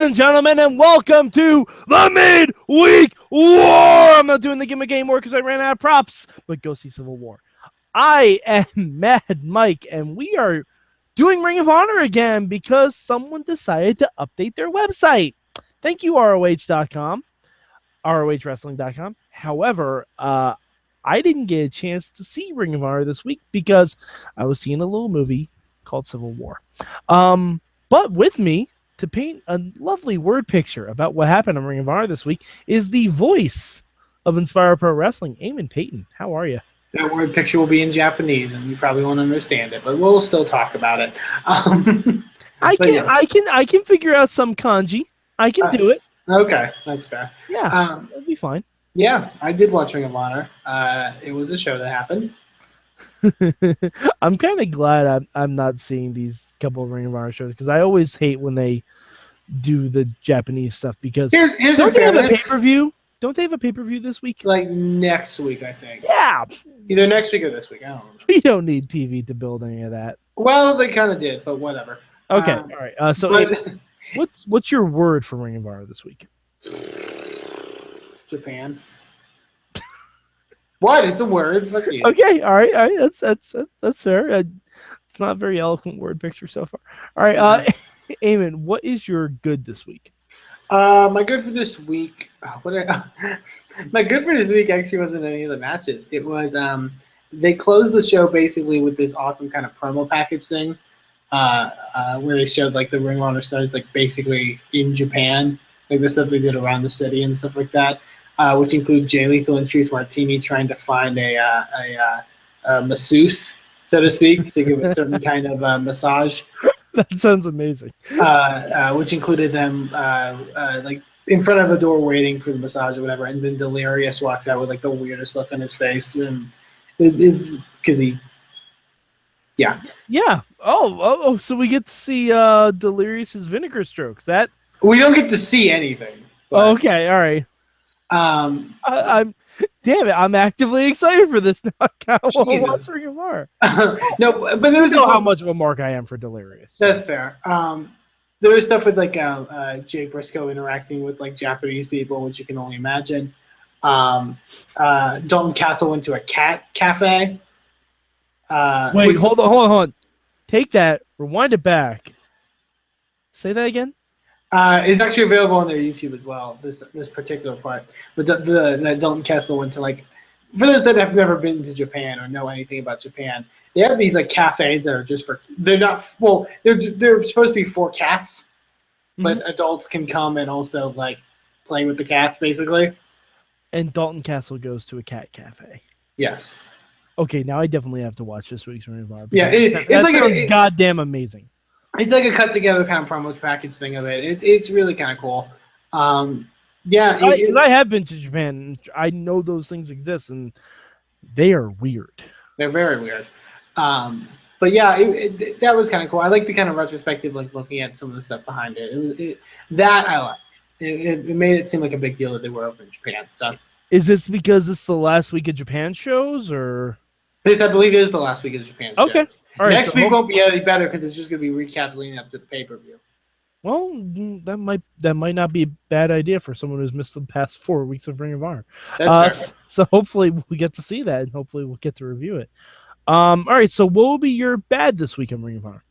and gentlemen, and welcome to the Midweek War. I'm not doing the gimmick anymore because I ran out of props, but go see Civil War. I am Mad Mike, and we are doing Ring of Honor again because someone decided to update their website. Thank you, ROH.com, ROHWrestling.com. However, I didn't get a chance to see Ring of Honor this week because I was seeing a little movie called Civil War. But with me, to paint a lovely word picture about what happened on Ring of Honor this week is the voice of Inspire Pro Wrestling, Eamon Payton. How are you? That word picture will be in Japanese, and you probably won't understand it, but we'll still talk about it. I can figure out some kanji. I can do it. Okay, that's fair. Yeah, it'll be fine. Yeah, I did watch Ring of Honor. It was a show that happened. I'm kind of glad I'm not seeing these couple of Ring of Honor shows because I always hate when they do the Japanese stuff because here's don't they have a pay-per-view? Don't they have a pay-per-view this week? Like next week, I think. Yeah. Either next week or this week. I don't know. We don't need TV to build any of that. Well, they kind of did, but whatever. Okay, all right. What's your word for Ring of Honor this week? Japan. What? It's a word. Fuck you. Okay, all right. That's fair. It's not a very eloquent word picture so far. All right, Eamon, what is your good this week? My good for this week. My good for this week actually wasn't any of the matches. It was they closed the show basically with this awesome kind of promo package thing, where they showed like the Ring of Honor stars like basically in Japan, like the stuff they did around the city and stuff like that. Which include Jay Lethal and Truth Martini trying to find a masseuse, so to speak, to give a certain kind of massage. That sounds amazing. Which included them like in front of the door waiting for the massage or whatever, and then Delirious walks out with like the weirdest look on his face, and it's because he, yeah. Oh, so we get to see Delirious's vinegar strokes. That we don't get to see anything. Okay, all right. I'm damn it! I'm actively excited for this now. I can't watch Ring of Honor. No, but there was how much of a mark I am for Delirious. That's fair. There was stuff with like Jay Briscoe interacting with like Japanese people, which you can only imagine. Dalton Castle went to a cat cafe. Wait, hold on. Take that. Rewind it back. Say that again. It's actually available on their YouTube as well. This particular part, but the Dalton Castle went to like, for those that have never been to Japan or know anything about Japan, they have these like cafes that are just for they're supposed to be for cats, but adults can come and also like play with the cats basically. And Dalton Castle goes to a cat cafe. Yes. Okay, now I definitely have to watch this weweek's Ring of Honor. Yeah, it's sounds goddamn amazing. It's like a cut together kind of promo package thing of it. It's really kind of cool. Yeah, I have been to Japan. I know those things exist, and they are weird. They're very weird. But yeah, that was kind of cool. I like the kind of retrospective, like looking at some of the stuff behind it. That I liked. It made it seem like a big deal that they were over in Japan. So, is this because it's the last week of Japan shows, or? This, I believe, is the last week of Japan shows. Okay. All right, Next week won't be any better because it's just going to be recaps leading up to the pay-per-view. Well, that might not be a bad idea for someone who's missed the past 4 weeks of Ring of Honor. That's fair. So hopefully we get to see that, and hopefully we'll get to review it. All right, so what will be your bad this week on Ring of Honor?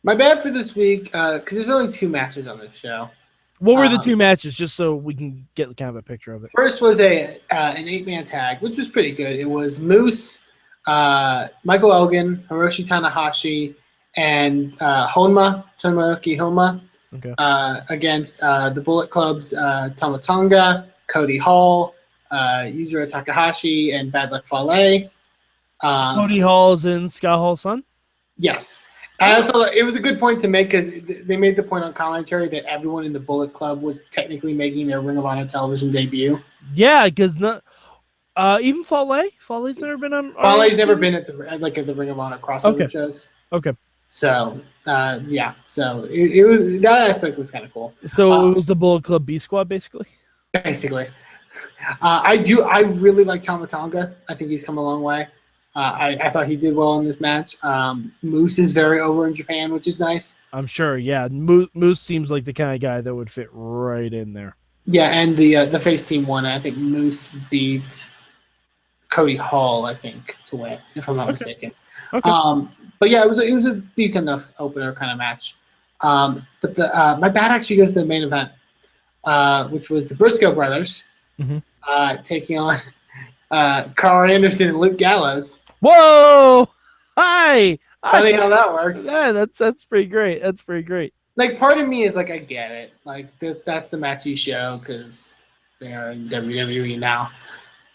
My bad for this week, because there's only 2 matches on this show. What were the 2 matches, just so we can get kind of a picture of it? First was an 8-man tag, which was pretty good. It was Moose, Michael Elgin, Hiroshi Tanahashi, and Tomoaki Honma against the Bullet Club's Tama Tonga, Cody Hall, Yuzuru Takahashi, and Bad Luck Fale. Cody Hall's in Scott Hall's son? Yes. It was a good point to make because they made the point on commentary that everyone in the Bullet Club was technically making their Ring of Honor television debut. Yeah, because even Fale's never been on. Fale's never been at the Ring of Honor crossover shows. Okay. So yeah, so it was, that aspect was kind of cool. So it was the Bullet Club B Squad, basically. Basically, I really like Tama Tonga. I think he's come a long way. I thought he did well in this match. Moose is very over in Japan, which is nice. I'm sure. Yeah, Moose seems like the kind of guy that would fit right in there. Yeah, and the face team won. I think Moose beat Cody Hall, I think, to win, if I'm not mistaken. Okay. But yeah, it was a decent enough opener kind of match. But my bat actually goes to the main event, which was the Briscoe Brothers taking on Karl Anderson and Luke Gallows. Whoa! Hi! Funny how that works. Yeah, that's pretty great. That's pretty great. Like, part of me is like, I get it. Like, that's the match you show because they are in WWE now.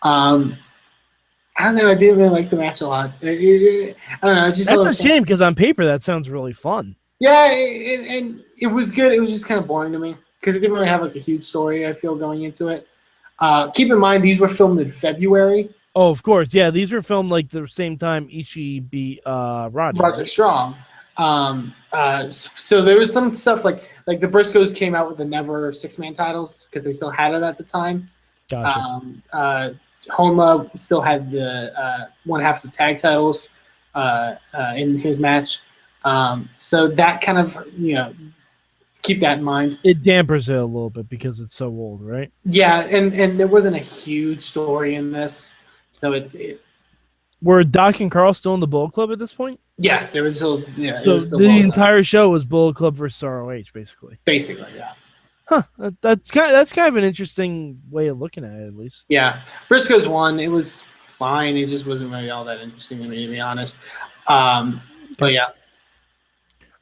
I don't know. I didn't really like the match a lot. I don't know. It's just that's a shame because on paper that sounds really fun. Yeah, and it was good. It was just kind of boring to me because it didn't really have like a huge story. I feel going into it. Keep in mind these were filmed in February. Oh, of course. Yeah, these were filmed like the same time Ishii beat Roger. Roger Strong. So there was some stuff like the Briscoes came out with the Never 6-man titles because they still had it at the time. Gotcha. Homa still had the one half of the tag titles in his match. So that kind of, keep that in mind. It dampers it a little bit because it's so old, right? Yeah, and there wasn't a huge story in this. So Were Doc and Carl still in the Bullet Club at this point? Yes, they were still. Yeah, so the entire show was Bullet Club versus ROH, basically. Basically, yeah. Huh. That's kind of an interesting way of looking at it, at least. Yeah, Briscoe's won. It was fine. It just wasn't really all that interesting to me, to be honest. But yeah.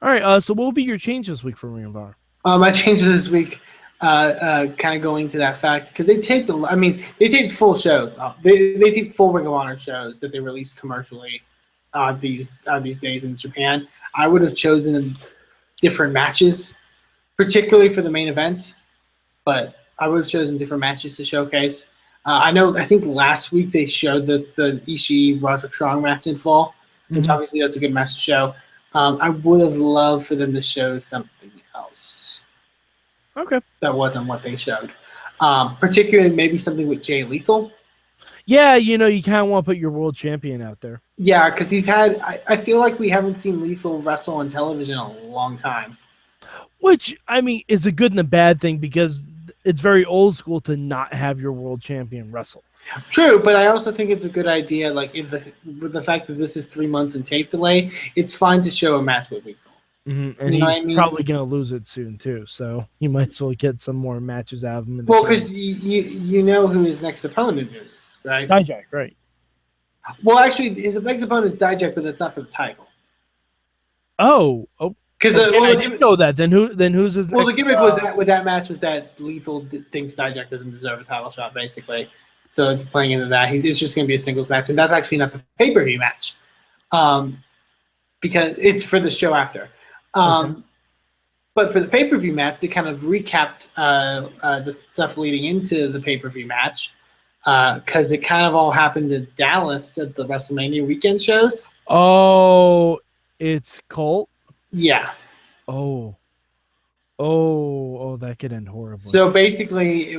All right. So what will be your change this week for Ring of Honor? My changes this week, kind of going to that fact because they taped. They taped full shows. They taped full Ring of Honor shows that they released commercially these days in Japan. I would have chosen different matches, particularly for the main event, but I would have chosen different matches to showcase. I think last week they showed the Ishii Roger Strong match in full, which obviously that's a good match to show. I would have loved for them to show something else. Okay. That wasn't what they showed. Particularly maybe something with Jay Lethal. Yeah, you kind of want to put your world champion out there. Yeah, because he's had – I feel like we haven't seen Lethal wrestle on television in a long time. Which, is a good and a bad thing because it's very old school to not have your world champion wrestle. True, but I also think it's a good idea. Like, with the fact that this is 3 months in tape delay, it's fine to show a match with Lethal. And he's probably going to lose it soon, too. So you might as well get some more matches out of him. Well, because you know who his next opponent is, right? Dijak, right. Well, actually, his next opponent's Dijak, but that's not for the title. Oh. Because I didn't know that. Then who's his? Well, the gimmick was that with that match was that Lethal thinks Dijak doesn't deserve a title shot, basically. So it's playing into that. It's just going to be a singles match, and that's actually not the pay-per-view match, because it's for the show after. But for the pay-per-view match, they kind of recapped the stuff leading into the pay-per-view match, because it kind of all happened in Dallas at the WrestleMania weekend shows. Oh, it's Colt? Yeah. Oh, that could end horribly. So basically,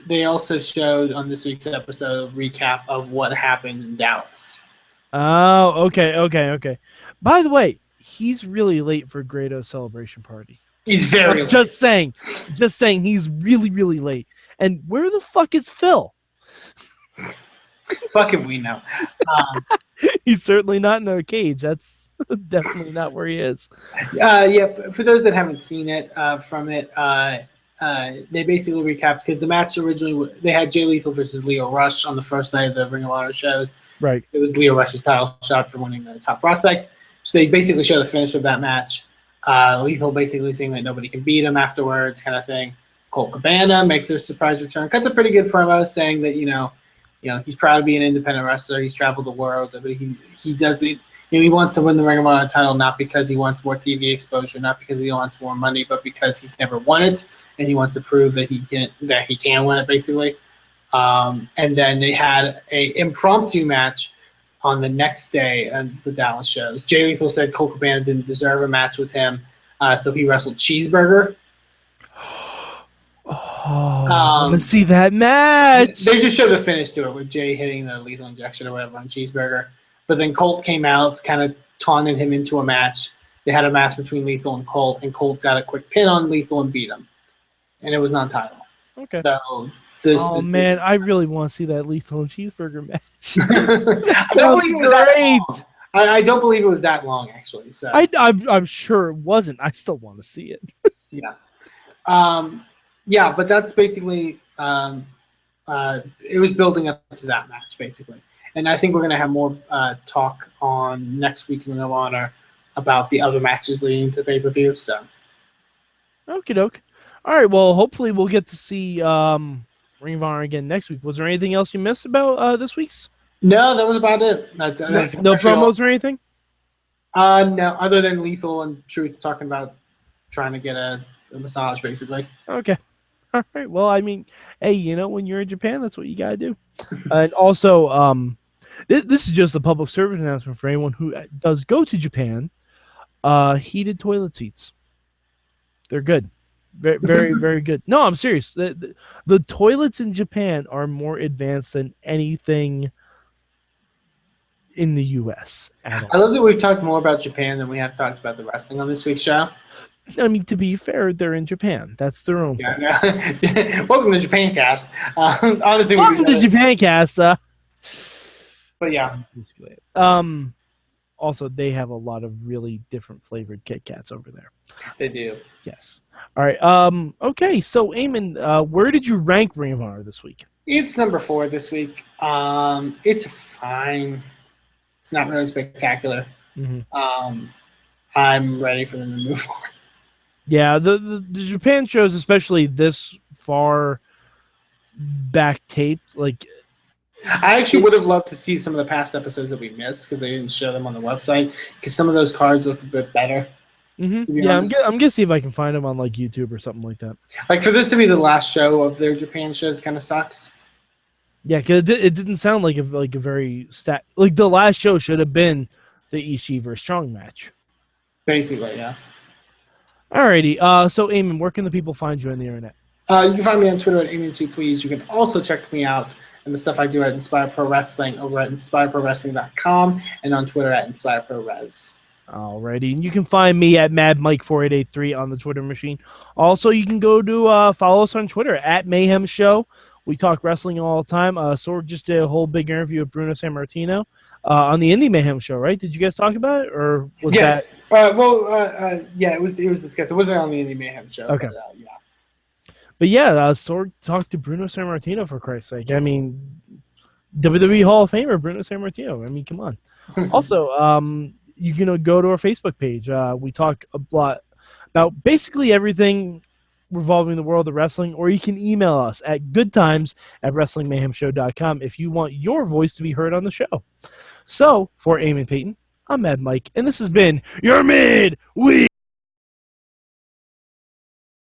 they also showed on this week's episode a recap of what happened in Dallas. Oh, okay. By the way, he's really late for Grado's celebration party. He's very late. Just saying, he's really, really late. And where the fuck is Phil? Fuck if we know. He's certainly not in a cage. That's definitely not where he is. Yeah, for those that haven't seen it, they basically recapped because the match originally they had Jay Lethal versus Leo Rush on the first night of the Ring of Honor shows. Right. It was Leo Rush's title shot for winning the top prospect. So they basically show the finish of that match. Lethal basically saying that nobody can beat him afterwards, kind of thing. Colt Cabana makes a surprise return. Cut a pretty good promo saying that he's proud to be an independent wrestler. He's traveled the world, but he doesn't. He wants to win the Ring of Honor title not because he wants more TV exposure, not because he wants more money, but because he's never won it and he wants to prove that he can win it, basically. And then they had a impromptu match on the next day of the Dallas shows. Jay Lethal said Colt Cabana didn't deserve a match with him, so he wrestled Cheeseburger. Let's see that match. They just showed the finish to it with Jay hitting the lethal injection or whatever on Cheeseburger. But then Colt came out, kind of taunted him into a match. They had a match between Lethal and Colt got a quick pin on Lethal and beat him. And it was non-title. Okay. So man, I really want to see that Lethal and Cheeseburger match. Great. I don't believe it was that long, actually. So I'm sure it wasn't. I still want to see it. Yeah. But that's basically it was building up to that match, basically. And I think we're going to have more talk on next week in Ring of Honor about the other matches leading to the pay-per-view. So. Okie doke. All right, well, hopefully we'll get to see Ring of Honor again next week. Was there anything else you missed about this week's? No, that was about it. No promos or anything? No, other than Lethal and Truth talking about trying to get a massage, basically. Okay. All right. Well, I mean, hey, when you're in Japan, that's what you got to do. And also, this is just a public service announcement for anyone who does go to Japan. Heated toilet seats. They're good. Very, very, very good. No, I'm serious. The toilets in Japan are more advanced than anything in the U.S. I love that we've talked more about Japan than we have talked about the wrestling on this week's show. I mean, to be fair, they're in Japan. That's their own thing. No. Welcome to Japan Cast. Honestly, welcome to Japan Cast. But yeah. Also, they have a lot of really different flavored Kit Kats over there. They do. Yes. All right. Okay. So, Eamon, where did you rank Ring of Honor this week? It's number 4 this week. It's fine. It's not really spectacular. Mm-hmm. I'm ready for them to move on. Yeah, the Japan shows, especially this far back taped, like I actually would have loved to see some of the past episodes that we missed because they didn't show them on the website because some of those cards look a bit better. Mm-hmm. Yeah, I'm gonna see if I can find them on like YouTube or something like that. Like for this to be the last show of their Japan shows, kind of sucks. Yeah, because it didn't sound like a very like the last show should have been the Ishii versus Strong match. Basically, yeah. Alrighty. So, Eamon, where can the people find you on the internet? You can find me on Twitter at Eamon2Please. You can also check me out and the stuff I do at Inspire Pro Wrestling over at InspireProWrestling.com and on Twitter at InspireProRes. Alrighty, and you can find me at MadMike4883 on the Twitter machine. Also, you can go to follow us on Twitter at Mayhem Show. We talk wrestling all the time. Sorg just did a whole big interview with Bruno Sammartino on the Indie Mayhem Show, right? Did you guys talk about it, or was yes. that? Yeah, it was discussed. It wasn't on the Indie Mayhem Show. Okay. But, yeah. But yeah, Sorg talked to Bruno Sammartino, for Christ's sake. I mean, WWE Hall of Famer Bruno Sammartino. I mean, come on. Also, you can go to our Facebook page. We talk a lot about basically everything revolving the world of wrestling, or you can email us at goodtimes@wrestlingmayhemshow.com if you want your voice to be heard on the show. So, for Eamon Payton, I'm Mad Mike, and this has been your Midweek